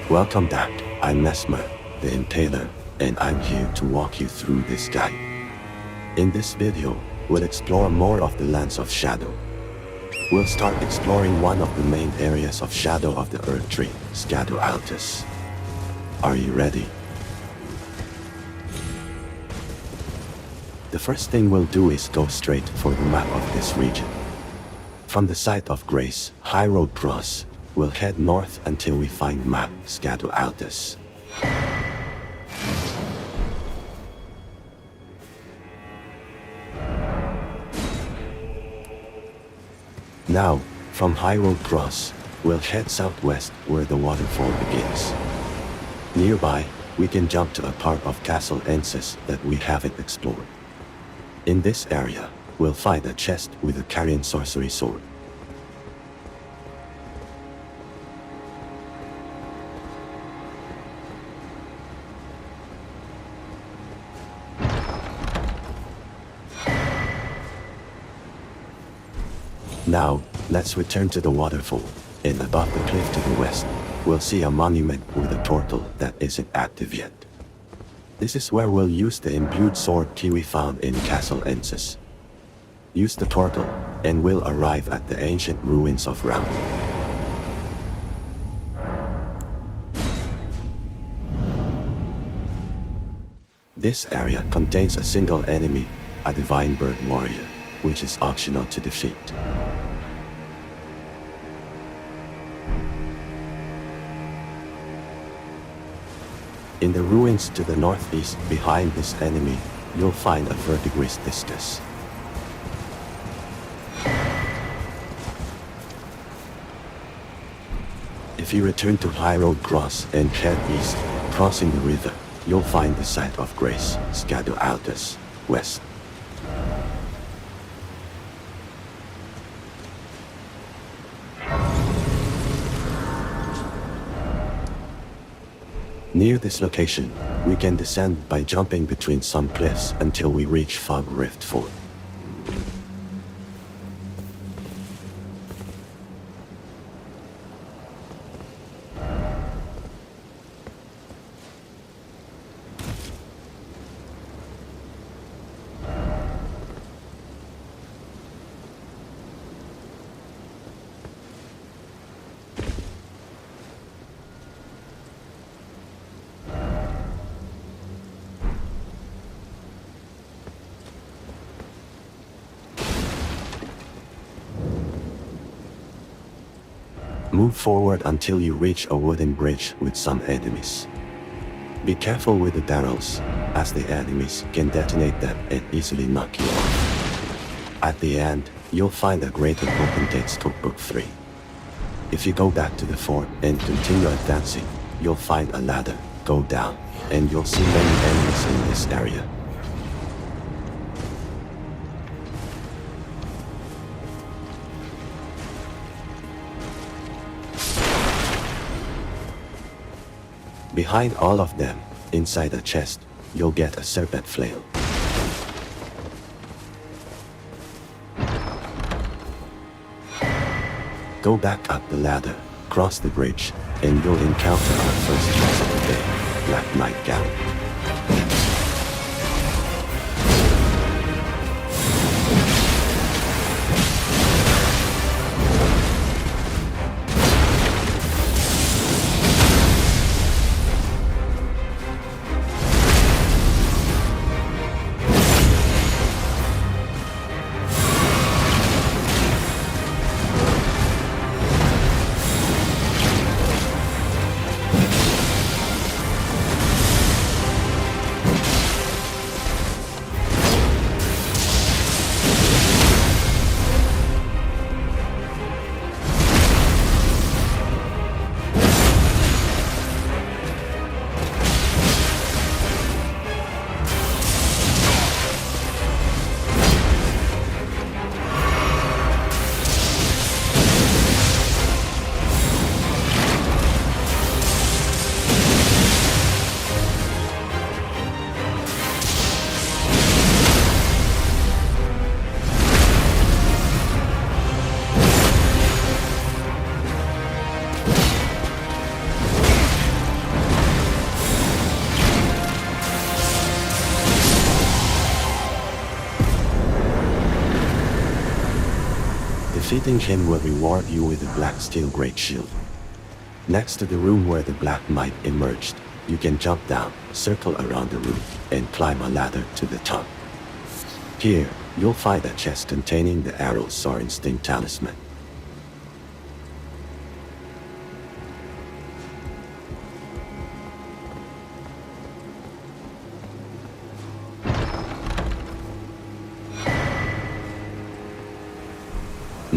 Welcome back, I'm Messmer, the Impaler, and I'm here to walk you through this guide. In this video, we'll explore more of the lands of Shadow. We'll start exploring one of the main areas of Shadow of the Erdtree, Scadu Altus. Are you ready? The first thing we'll do is go straight for the map of this region. From the site of Grace, High Road Cross, we'll head north until we find map Scadu Altus. Now, from High Road Cross, we'll head southwest where the waterfall begins. Nearby, we can jump to a part of Castle Ensis that we haven't explored. In this area, we'll find a chest with a Carian sorcery sword. Now, let's return to the waterfall, and above the cliff to the west, we'll see a monument with a portal that isn't active yet. This is where we'll use the Imbued Sword Key we found in Castle Ensis. Use the portal, and we'll arrive at the ancient ruins of Rune. This area contains a single enemy, a Divine Bird Warrior, which is optional to defeat. In the ruins to the northeast behind this enemy, you'll find a Verdigris Discus. If you return to High Road Cross and head east, crossing the river, you'll find the site of Grace, Scadu Altus, west. Near this location, we can descend by jumping between some cliffs until we reach Fog Rift Fort. Move forward until you reach a wooden bridge with some enemies. Be careful with the barrels, as the enemies can detonate them and easily knock you off. At the end, you'll find a Great Potentate's Cookbook 3. If you go back to the fort and continue advancing, you'll find a ladder, go down, and you'll see many enemies in this area. Behind all of them, inside a chest, you'll get a Serpent Flail. Go back up the ladder, cross the bridge, and you'll encounter our first boss of the day, Black Knight Garrew. Defeating him will reward you with a black steel Greatshield. Next to the room where the black might emerged, you can jump down, circle around the room, and climb a ladder to the top. Here, you'll find a chest containing the arrow Soaring Talisman.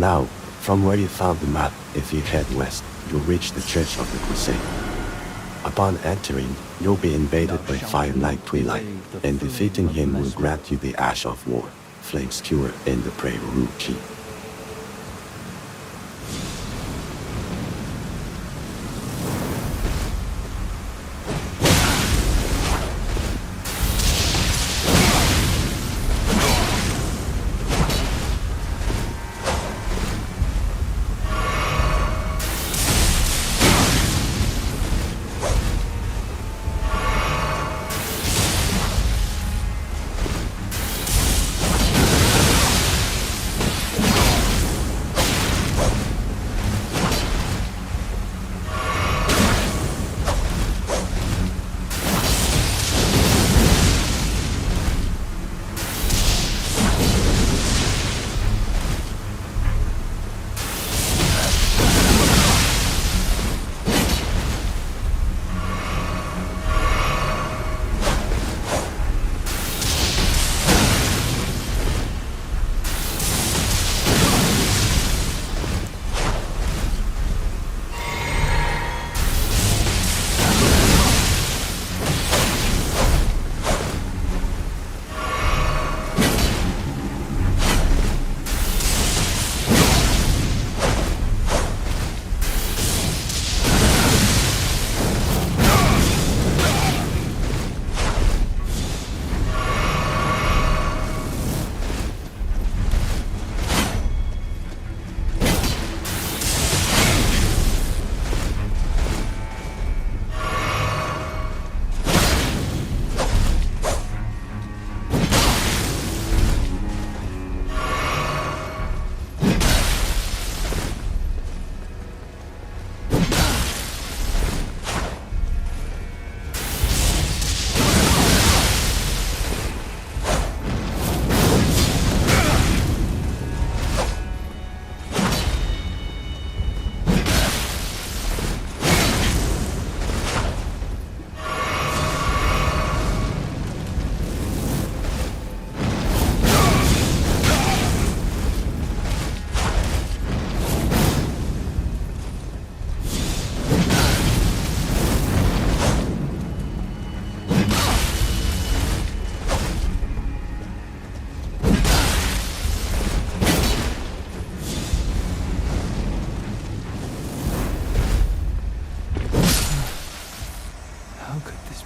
Now, from where you found the map, if you head west, you'll reach the Church of the Crusade. Upon entering, you'll be invaded by fire like Queelign, and defeating him will grant you the Ash of War, Flame Skewer, and the Prayer Root Key.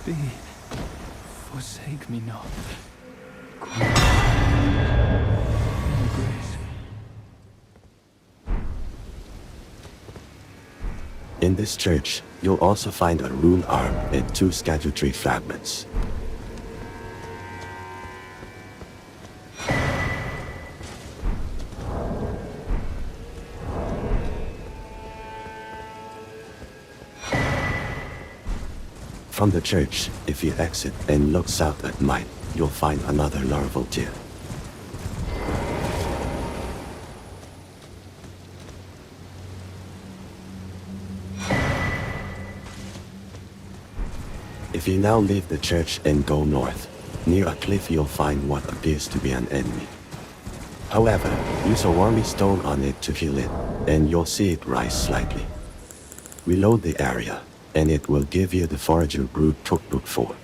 be. Forsake me not. In this church, you'll also find a rune arm and 2 Scadutree Fragments. From the church, if you exit and look south at night, you'll find another Larval Tear. If you now leave the church and go north, near a cliff you'll find what appears to be an enemy. However, use a wormy stone on it to heal it, and you'll see it rise slightly. Reload the area, and it will give you the Forager Brood Cookbook 4.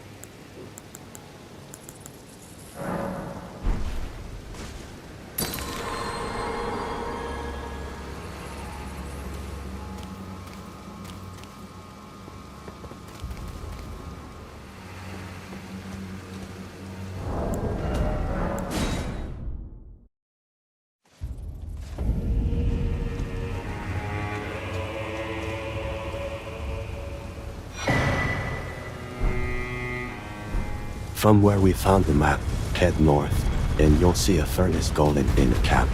From where we found the map, head north, and you'll see a furnace golem in a camp.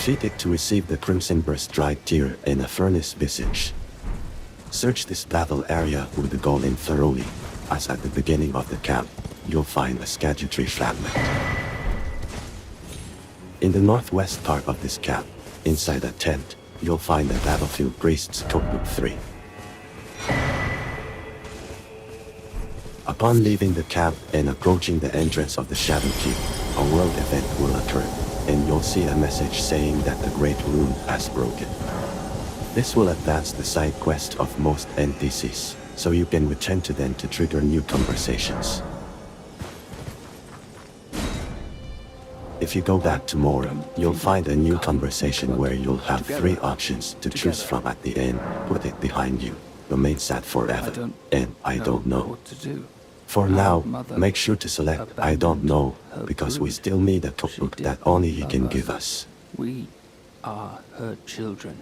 Defeat it to receive the Crimsonburst Larval Tear and a Furnace Visage. Search this battle area with the Golem thoroughly, as at the beginning of the camp, you'll find a Scadutree Fragment. In the northwest part of this camp, inside a tent, you'll find the Battlefield Priest's Cookbook 3. Upon leaving the camp and approaching the entrance of the Shadow Keep, a world event will occur, and you'll see a message saying that the Great Rune has broken. This will advance the side quest of most NPCs, so you can return to them to trigger new conversations. If you go back tomorrow, you'll find a new conversation where you'll have 3 options to choose from at the end. Put it behind you, remain sad forever, and I don't know. What to do. For now, make sure to select I don't know, because we still need a cookbook that only he can give us. We are her children.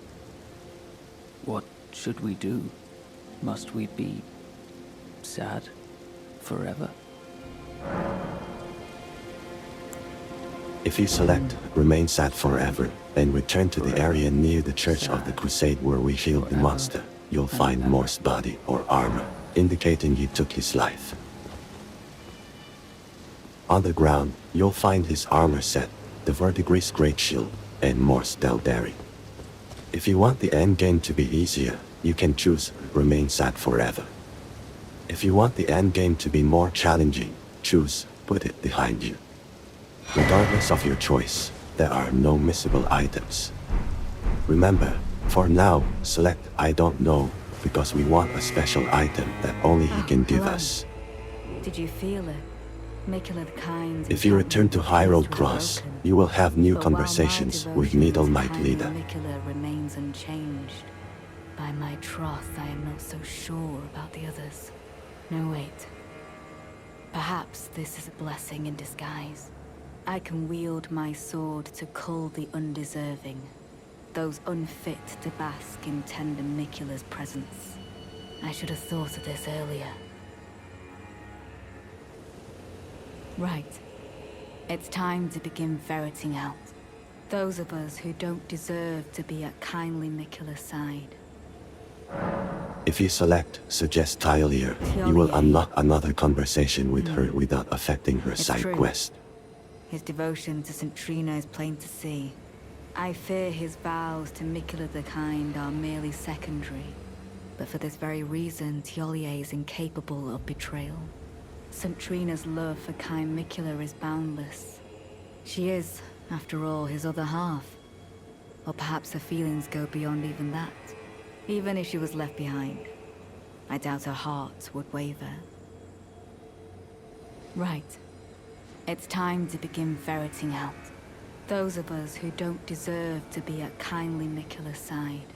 What should we do? Must we be sad forever? If you select Remain Sad Forever, and return to the area near the Church of the Crusade where we healed the monster, you'll find Mor's body or armor, indicating he took his life. On the ground, you'll find his armor set, the Verdigris Greatshield, and Mor's Deldery. If you want the endgame to be easier, you can choose Remain Sad Forever. If you want the endgame to be more challenging, choose Put It Behind You. Regardless of your choice, there are no missable items. Remember, for now, select I don't know, because we want a special item that only he can give us. Did you feel it? Mikula the Kind. If you return to High Road Cross, you will have new conversations with Needle Knight leader. Mikula remains unchanged. By my troth, I am not so sure about the others. No, wait. Perhaps this is a blessing in disguise. I can wield my sword to cull the undeserving, those unfit to bask in tender Mikula's presence. I should have thought of this earlier. Right. It's time to begin ferreting out those of us who don't deserve to be at kindly Mikula's side. If you select Suggest Thiollier, you will unlock another conversation with her without affecting her side quest. His devotion to St. Trina is plain to see. I fear his vows to Mikula the Kind are merely secondary. But for this very reason, Thiollier is incapable of betrayal. St. Trina's love for kind Mikula is boundless. She is, after all, his other half. Or perhaps her feelings go beyond even that. Even if she was left behind, I doubt her heart would waver. Right. It's time to begin ferreting out those of us who don't deserve to be at kindly Mikula's side.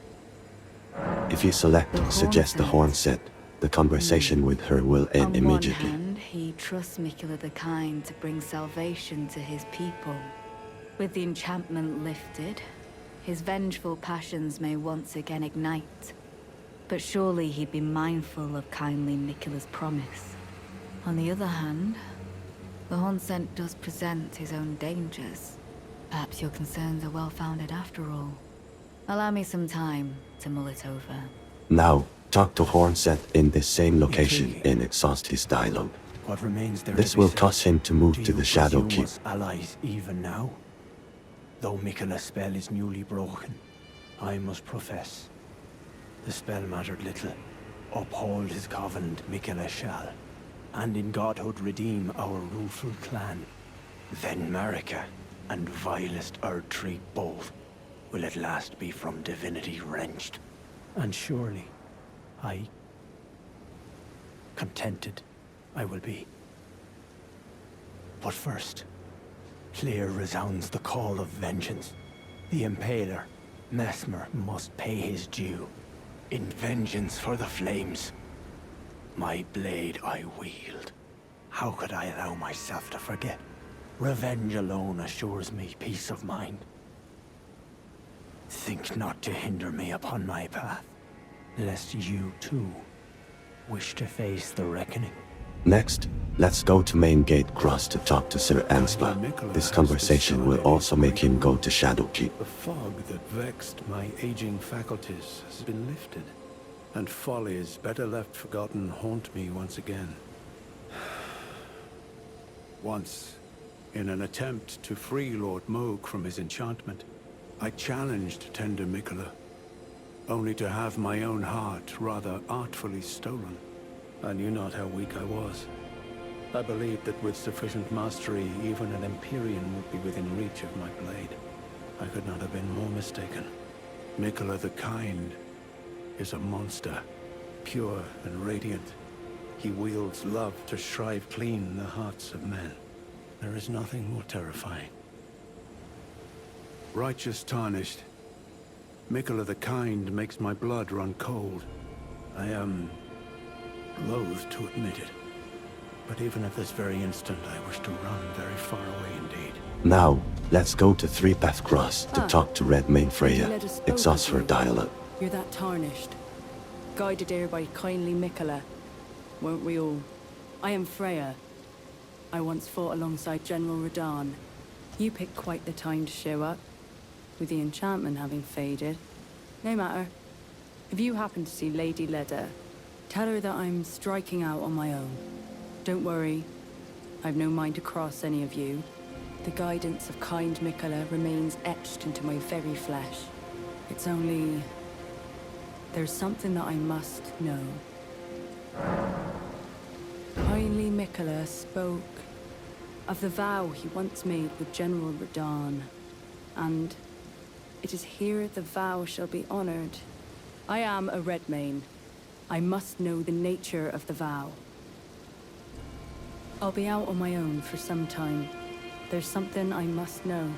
If you select Suggest the Hornsent, the conversation with her will end immediately. On one hand, he trusts Mikula the Kind to bring salvation to his people. With the enchantment lifted, his vengeful passions may once again ignite. But surely he'd be mindful of kindly Mikula's promise. On the other hand, the Hornsent does present his own dangers. Perhaps your concerns are well-founded after all. Allow me some time to mull it over. Now, talk to Hornsent in this same location and exhaust his dialogue. What remains there This to be will said? cause him to move Do to you the Shadow presume Keep. us allies even now? Though Mikula's spell is newly broken, I must profess. The spell mattered little. Uphold his covenant, Mikula shall, and in godhood redeem our rueful clan. Then Marika and vilest Erdtree both will at last be from divinity wrenched. And surely, contented I will be. But first, clear resounds the call of vengeance. The Impaler, Messmer, must pay his due. In vengeance for the flames, my blade I wield. How could I allow myself to forget? Revenge alone assures me peace of mind. Think not to hinder me upon my path, lest you too wish to face the reckoning. Next, let's go to Main Gate Cross to talk to Sir Ansbach. This conversation will also make him go to Shadowkeep. The fog that vexed my aging faculties has been lifted, and follies better left forgotten haunt me once again. Once, in an attempt to free Lord Moog from his enchantment, I challenged tender Miquella, only to have my own heart rather artfully stolen. I knew not how weak I was. I believed that with sufficient mastery, even an Empyrean would be within reach of my blade. I could not have been more mistaken. Miquella the Kind is a monster, pure and radiant. He wields love to shrive clean the hearts of men. There is nothing more terrifying. Righteous tarnished, Miquella the Kind makes my blood run cold. I am loath to admit it, but even at this very instant I wish to run very far away indeed. Now, let's go to Three Path Cross to talk to Redmane Freya. Exhaust for dialogue. You're that tarnished. Guided here by kindly Miquella. Weren't we all? I am Freya. I once fought alongside General Radahn. You picked quite the time to show up, with the enchantment having faded. No matter. If you happen to see Lady Leda, tell her that I'm striking out on my own. Don't worry. I've no mind to cross any of you. The guidance of kind Miquella remains etched into my very flesh. It's only... there's something that I must know. Kindly Miquella spoke of the vow he once made with General Radahn, and it is here the vow shall be honored. I am a Redmane. I must know the nature of the vow. I'll be out on my own for some time. There's something I must know.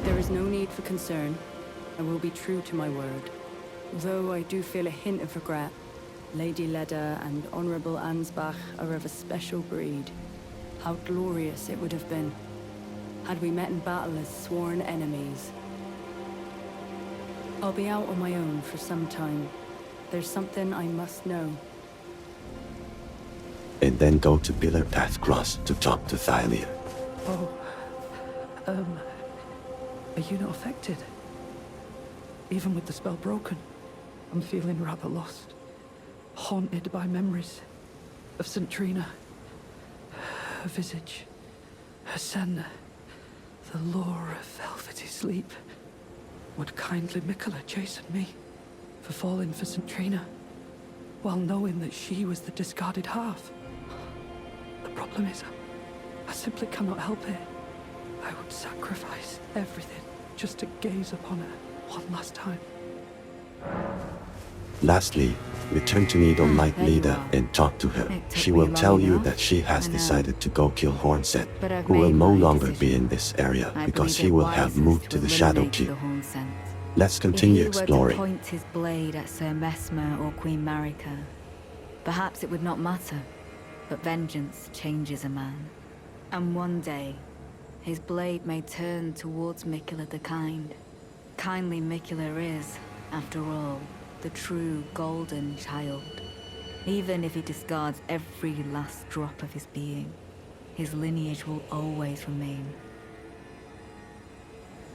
There is no need for concern. I will be true to my word. Though I do feel a hint of regret. Lady Leda and Honorable Ansbach are of a special breed. How glorious it would have been had we met in battle as sworn enemies. I'll be out on my own for some time. There's something I must know. And then go to Pillar Path Cross to talk to Thiollier. Oh, are you not affected? Even with the spell broken, I'm feeling rather lost. Haunted by memories of St. Trina. Her visage, her scent, the lure of velvety sleep. Would kindly Miquella chasten me for falling for St. Trina, while knowing that she was the discarded half? The problem is, I simply cannot help it. I would sacrifice everything just to gaze upon her one last time. Lastly, return to Needle Knight There you Leader are. and talk to her. It took She me will long tell you enough. that she has I know. decided to go kill Hornsent, But I've who will made no my longer decision. be in this area I because believe he it will have wisest moved to the eliminate Shadowkeep. the Hornsent. Let's continue If he were exploring. to point his blade at Sir Messmer or Queen Marika, perhaps it would not matter. But vengeance changes a man. And one day, his blade may turn towards Miquella the Kind. Kindly Miquella is, after all, the true golden child. Even if he discards every last drop of his being, his lineage will always remain.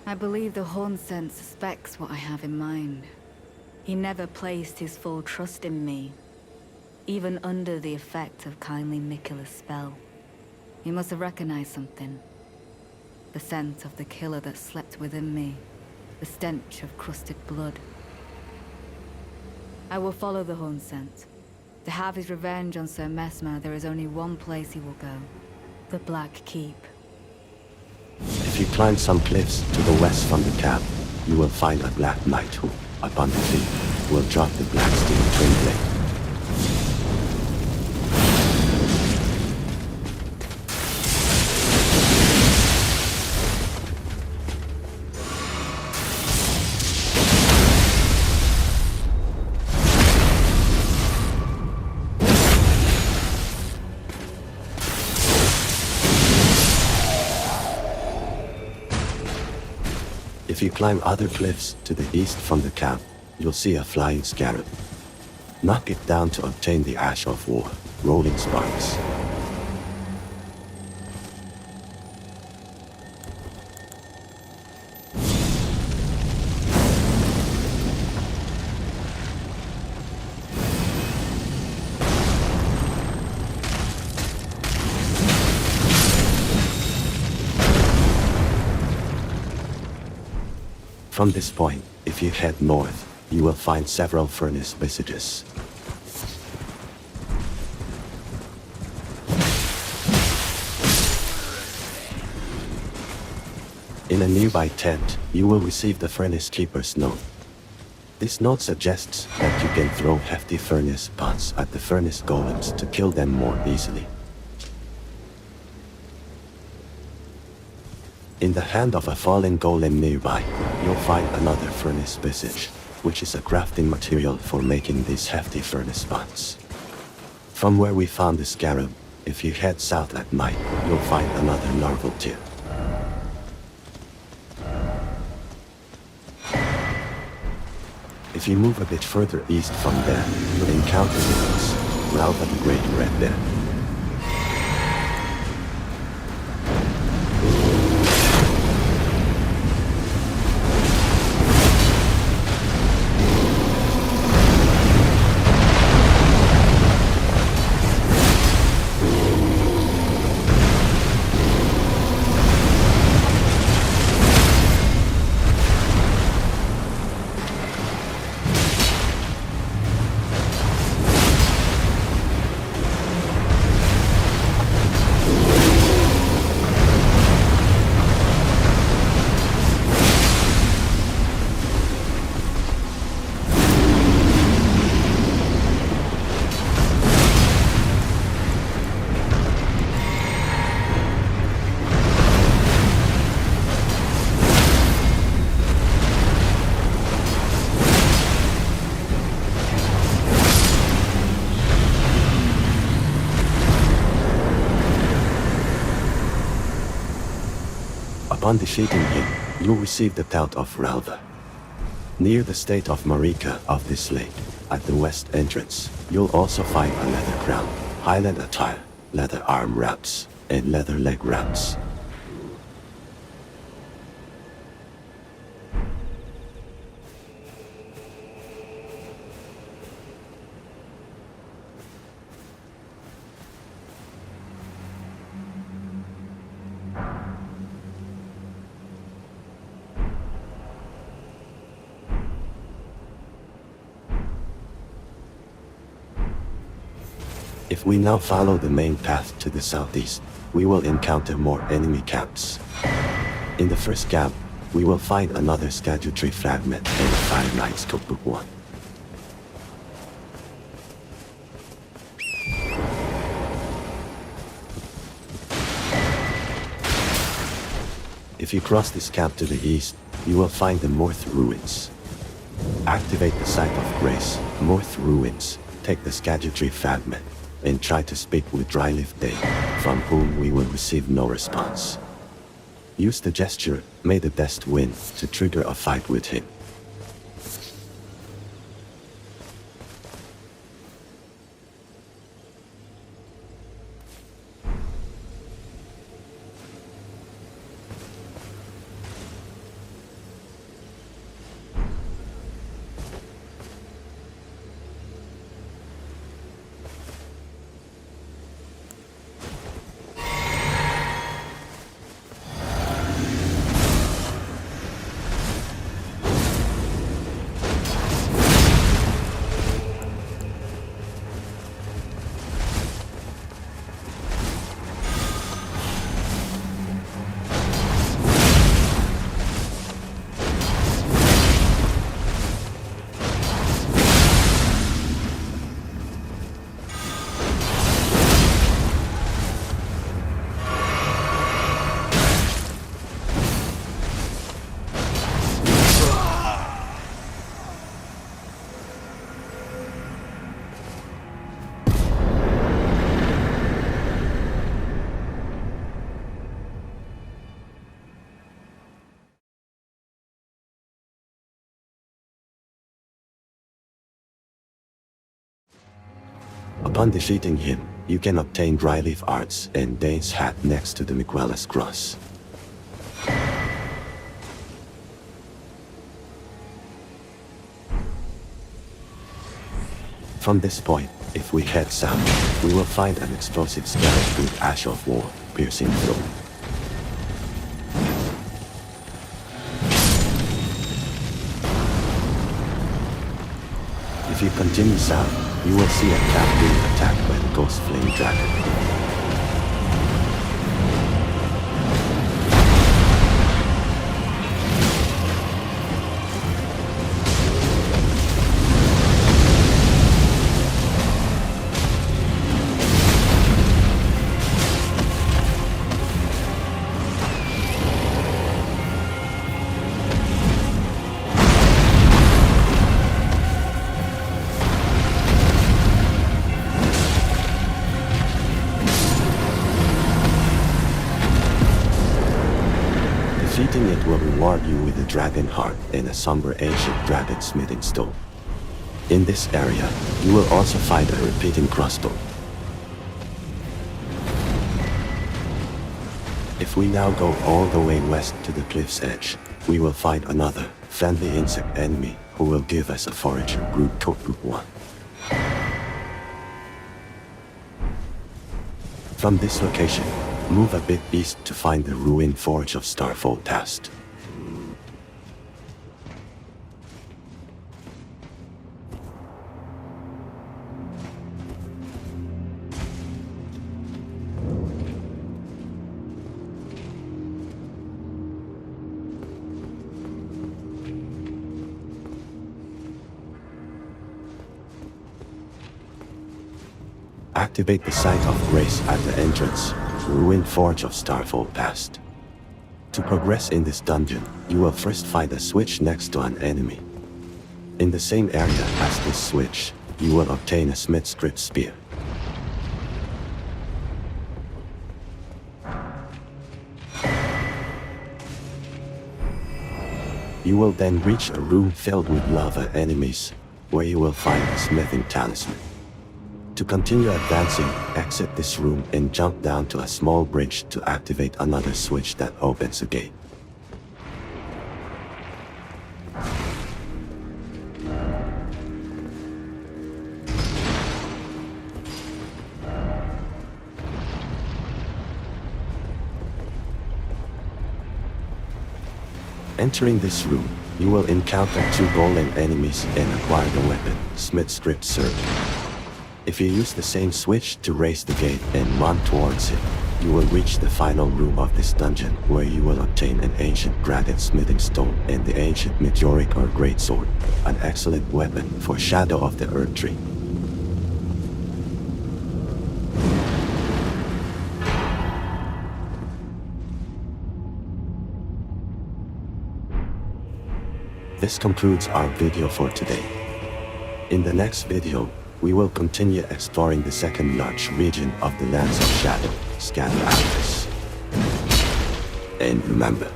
I believe the Hornsent suspects what I have in mind. He never placed his full trust in me, even under the effect of kindly Miquella's spell. He must have recognized something. The scent of the killer that slept within me, the stench of crusted blood. I will follow the Hornsent. To have his revenge on Sir Messmer, there is only one place he will go. The Black Keep. If you climb some cliffs to the west from the camp, you will find a Black Knight who, abundantly, will drop the Black Steel Twin Blade. If you climb other cliffs to the east from the camp, you'll see a flying scarab. Knock it down to obtain the Ash of War, rolling sparks. From this point, if you head north, you will find several furnace visages. In a nearby tent, you will receive the Furnace Keeper's note. This note suggests that you can throw hefty furnace pots at the furnace golems to kill them more easily. In the hand of a fallen golem nearby, you'll find another furnace visage, which is a crafting material for making these hefty furnace pots. From where we found the Garrew, if you head south at night, you'll find another Larval Tear. If you move a bit further east from there, you'll encounter Nicholas, Larval the Great Red Bear. Upon defeating him, you'll receive the Tout of Ralva. Near the state of Marika of this lake, at the west entrance, you'll also find a leather crown, highland attire, leather arm wraps, and leather leg wraps. If we now follow the main path to the southeast, we will encounter more enemy camps. In the first camp, we will find another Scadutree Fragment and Fire Knight's Cookbook 1. If you cross this camp to the east, you will find the Morth Ruins. Activate the Site of Grace, Morth Ruins, take the Scadutree Fragment, and try to speak with Dryleaf Day, from whom we will receive no response. Use the gesture, "May the best win," to trigger a fight with him. Upon defeating him, you can obtain Dryleaf Arts and Dane's Hat next to the Miquella's Cross. From this point, if we head south, we will find an explosive scarab with Ash of War piercing through. If you continue south, you will see a cat being attacked by the Ghost Flame Dragon. Defeating it will reward you with a dragon heart and a somber ancient dragon smithing stone. In this area, you will also find a repeating crossbow. If we now go all the way west to the cliff's edge, we will find another friendly insect enemy who will give us a Forager Brood Cookbook 1. From this location, move a bit east to find the ruined Forge of Starfall Tast. Activate the Site of Grace at the entrance, Ruined Forge of Starfall Past. To progress in this dungeon, you will first find a switch next to an enemy. In the same area as this switch, you will obtain a Smithscript Spear. You will then reach a room filled with lava enemies, where you will find a smithing talisman. To continue advancing, exit this room and jump down to a small bridge to activate another switch that opens a gate. Entering this room, you will encounter 2 golem enemies and acquire the weapon, Smithscript Cirque. If you use the same switch to raise the gate and run towards it, you will reach the final room of this dungeon, where you will obtain an ancient dragon smithing stone and the ancient Meteoric Ore Greatsword, an excellent weapon for Shadow of the Erdtree. This concludes our video for today. In the next video, we will continue exploring the second large region of the Lands of Shadow, Scadu Altus. And remember,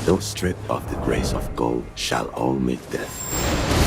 those stripped of the grace of gold shall all meet death.